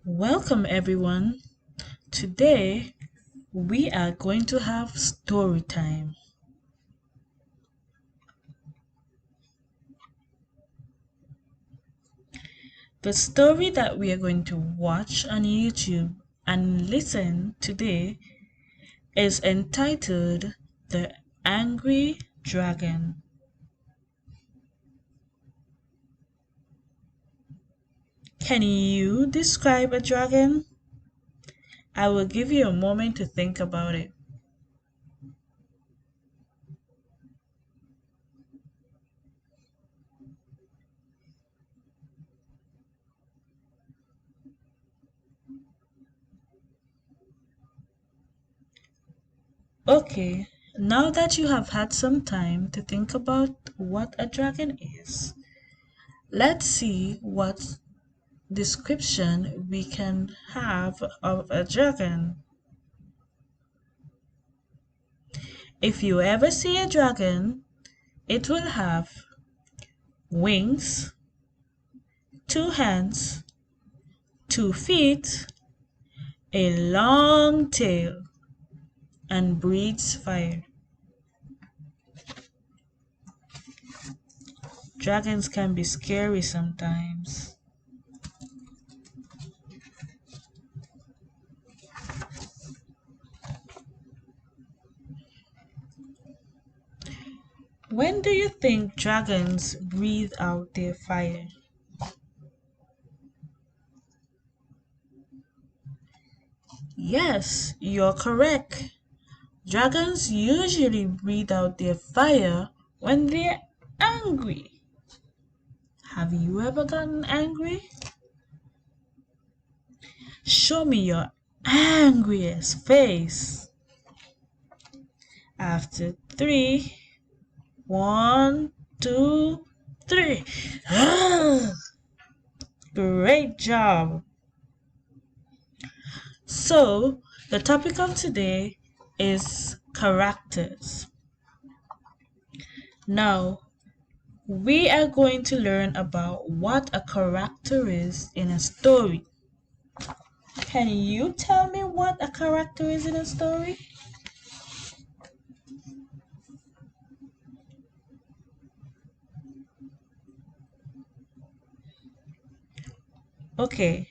Welcome everyone. Today we are going to have story time. The story that we are going to watch on YouTube and listen today is entitled The Angry Dragon. Can you describe a dragon? I will give you a moment to think about it. Okay, now that you have had some time to think about what a dragon is, let's see what description we can have of a dragon. If you ever see a dragon, it will have wings, 2 hands, 2 feet, a long tail, and breathes fire. Dragons can be scary sometimes. When do you think dragons breathe out their fire? Yes, you're correct. Dragons usually breathe out their fire when they're angry. Have you ever gotten angry? Show me your angriest face. After three, one, two, three. Great job. So, the topic of today is characters. Now, we are going to learn about what a character is in a story. Can you tell me what a character is in a story? Okay,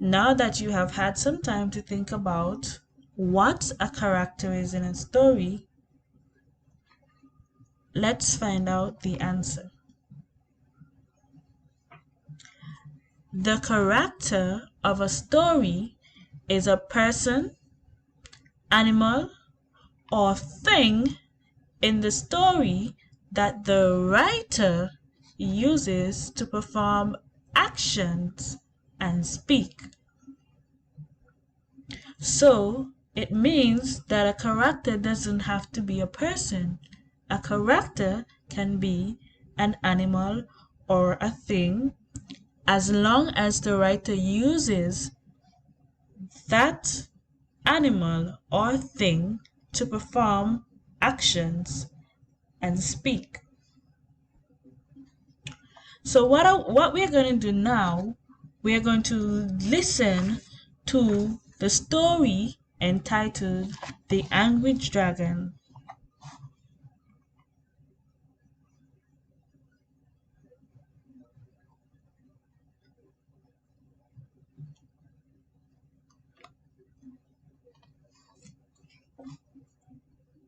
now that you have had some time to think about what a character is in a story, let's find out the answer. The character of a story is a person, animal, or thing in the story that the writer uses to perform actions and speak. So it means that a character doesn't have to be a person. A character can be an animal or a thing as long as the writer uses that animal or thing to perform actions and speak. So what we're going to do now, we're going to listen to the story entitled The Angry Dragon.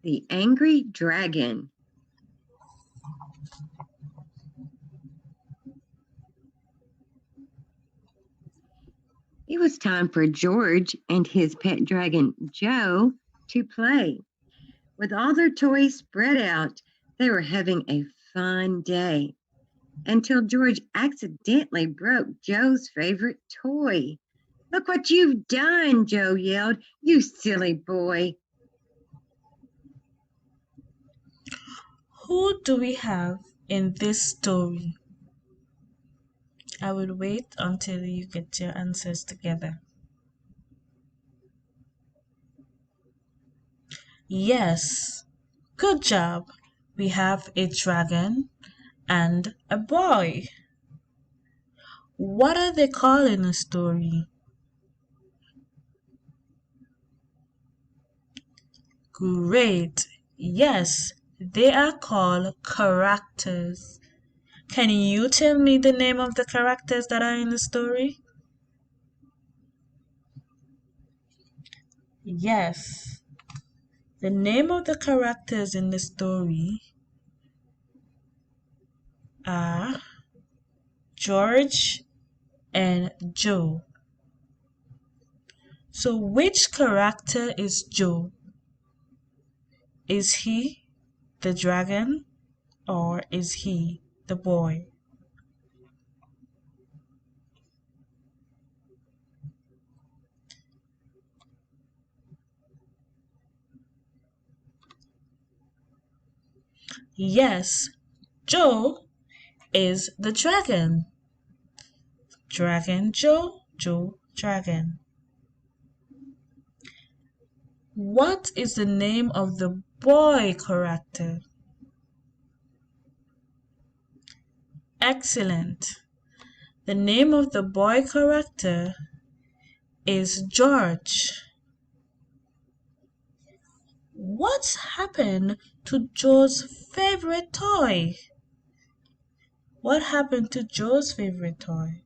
The Angry Dragon. It was time for George and his pet dragon, Joe, to play. With all their toys spread out, they were having a fun day until George accidentally broke Joe's favorite toy. Look what you've done, Joe yelled. You silly boy. Who do we have in this story? I will wait until you get your answers together. Yes, good job. We have a dragon and a boy. What are they called in the story? Great. Yes, they are called characters. Can you tell me the name of the characters that are in the story? Yes. The name of the characters in the story are George and Joe. So which character is Joe? Is he the dragon or is he the boy? Yes, Joe is the dragon. Dragon Joe, Joe Dragon. What is the name of the boy character? Excellent. The name of the boy character is George. What's happened to Joe's favorite toy? What happened to Joe's favorite toy?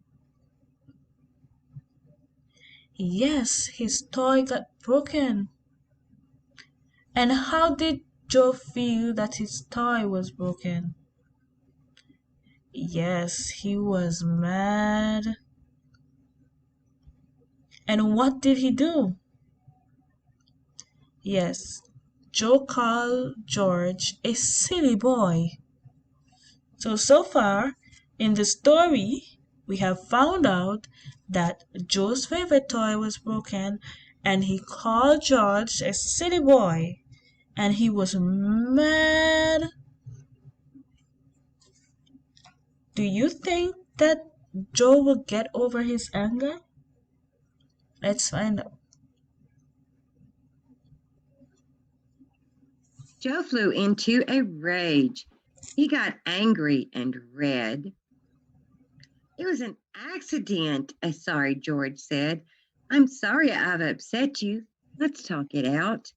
Yes, his toy got broken. And how did Joe feel that his toy was broken? Yes, he was mad. And what did he do? Yes, Joe called George a silly boy. So far in the story, we have found out that Joe's favorite toy was broken and he called George a silly boy and he was mad. Do you think that Joe will get over his anger? Let's find out. Joe flew into a rage. He got angry and red. It was an accident, a sorry George said. I'm sorry I've upset you. Let's talk it out.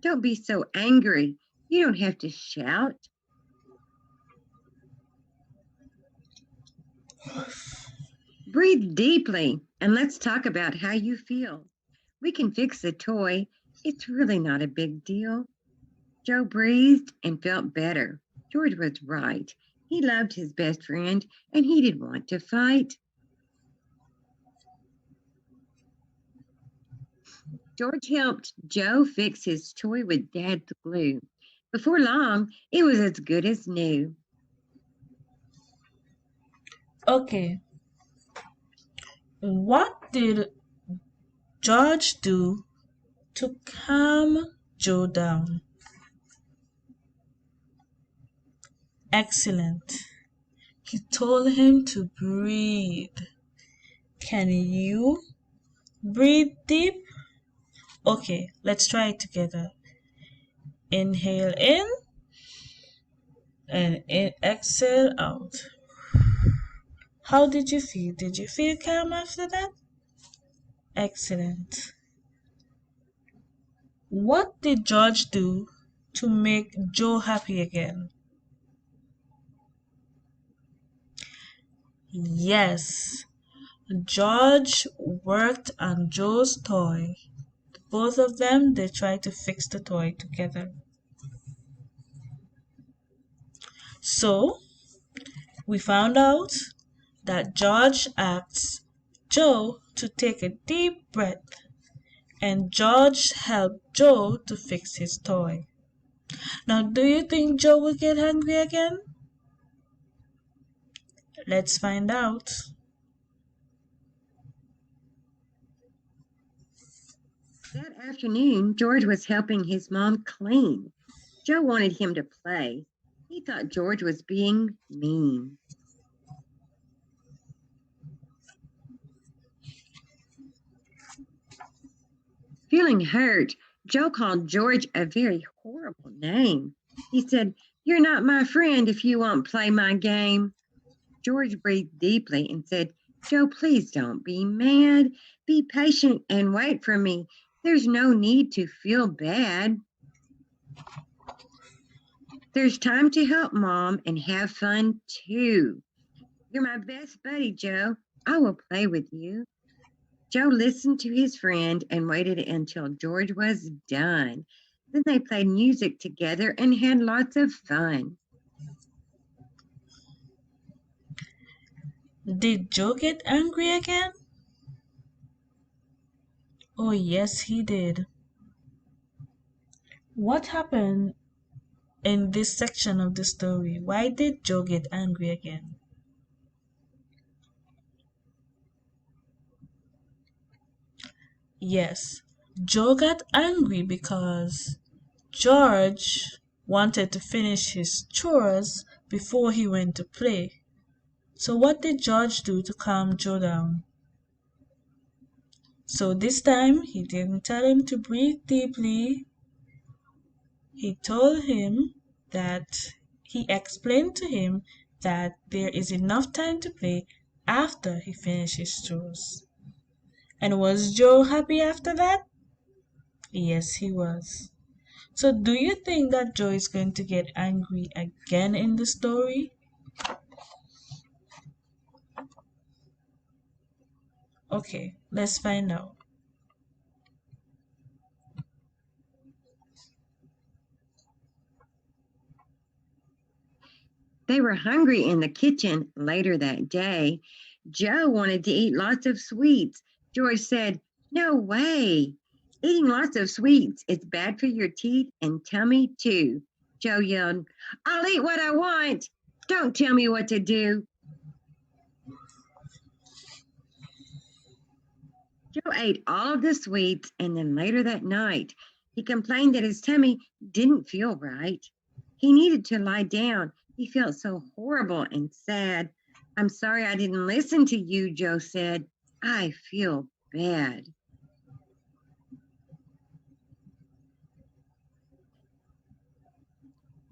Don't be so angry. You don't have to shout. Breathe deeply and let's talk about how you feel. We can fix the toy. It's really not a big deal. Joe breathed and felt better. George was right. He loved his best friend and he didn't want to fight. George helped Joe fix his toy with Dad's glue. Before long, it was as good as new. Okay, what did George do to calm Joe down? Excellent. He told him to breathe. Can you breathe deep? Okay, let's try it together. Inhale in and exhale out. How did you feel? Did you feel calm after that? Excellent. What did George do to make Joe happy again? Yes, George worked on Joe's toy. Both of them, they tried to fix the toy together. So, we found out that George asked Joe to take a deep breath, and George helped Joe to fix his toy. Now, do you think Joe will get hungry again? Let's find out. That afternoon, George was helping his mom clean. Joe wanted him to play. He thought George was being mean. Feeling hurt, Joe called George a very horrible name. He said, "You're not my friend if you won't play my game." George breathed deeply and said, "Joe, please don't be mad. Be patient and wait for me. There's no need to feel bad." There's time to help Mom and have fun too. You're my best buddy, Joe. I will play with you. Joe listened to his friend and waited until George was done. Then they played music together and had lots of fun. Did Joe get angry again? Oh, yes, he did. What happened in this section of the story? Why did Joe get angry again? Yes, Joe got angry because George wanted to finish his chores before he went to play. So what did George do to calm Joe down? So this time he didn't tell him to breathe deeply. He told him that he explained to him that there is enough time to play after he finishes chores. And was Joe happy after that? Yes, he was. So do you think that Joe is going to get angry again in the story? Okay, let's find out. They were hungry in the kitchen later that day. Joe wanted to eat lots of sweets. George said, "No way. Eating lots of sweets is bad for your teeth and tummy, too." Joe yelled, "I'll eat what I want. Don't tell me what to do." Joe ate all of the sweets, and then later that night, he complained that his tummy didn't feel right. He needed to lie down. He felt so horrible and sad. "I'm sorry I didn't listen to you," Joe said. "I feel bad."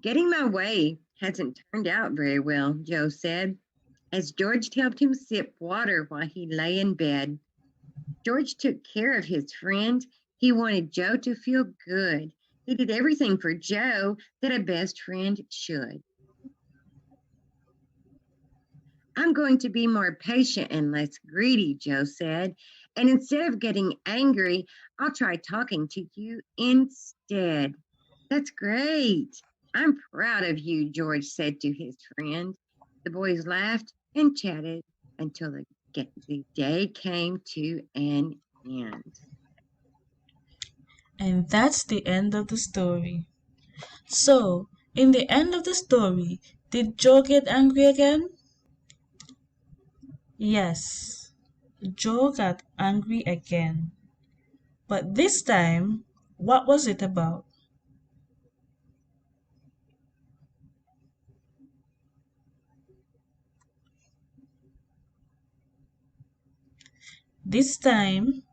"Getting my way hasn't turned out very well," Joe said, as George helped him sip water while he lay in bed. George took care of his friend. He wanted Joe to feel good. He did everything for Joe that a best friend should. "I'm going to be more patient and less greedy," Joe said. "And instead of getting angry, I'll try talking to you instead." "That's great. I'm proud of you," George said to his friend. The boys laughed and chatted until the day came to an end. And that's the end of the story. So, in the end of the story, did Joe get angry again? Yes, Joe got angry again. But this time, what was it about? This time,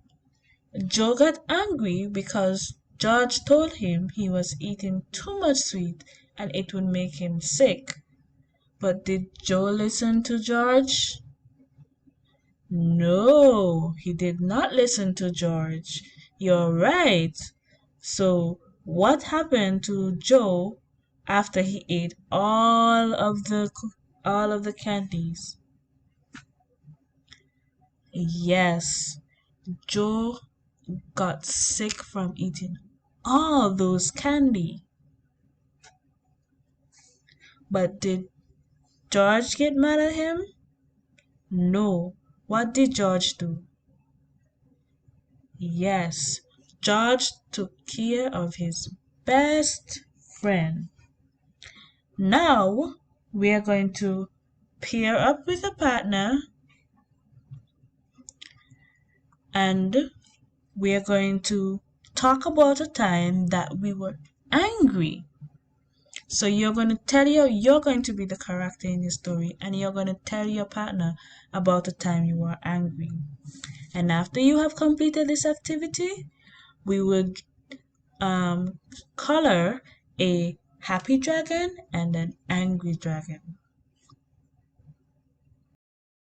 Joe got angry because George told him he was eating too much sweet and it would make him sick. But did Joe listen to George? No, he did not listen to George. You're right. So, what happened to Joe after he ate all of the candies? Yes, Joe got sick from eating all those candy. But did George get mad at him? No. What did George do? Yes, George took care of his best friend. Now we are going to pair up with a partner and we are going to talk about a time that we were angry. So you're going to be the character in your story and you're going to tell your partner about the time you were angry. And after you have completed this activity, we would color a happy dragon and an angry dragon.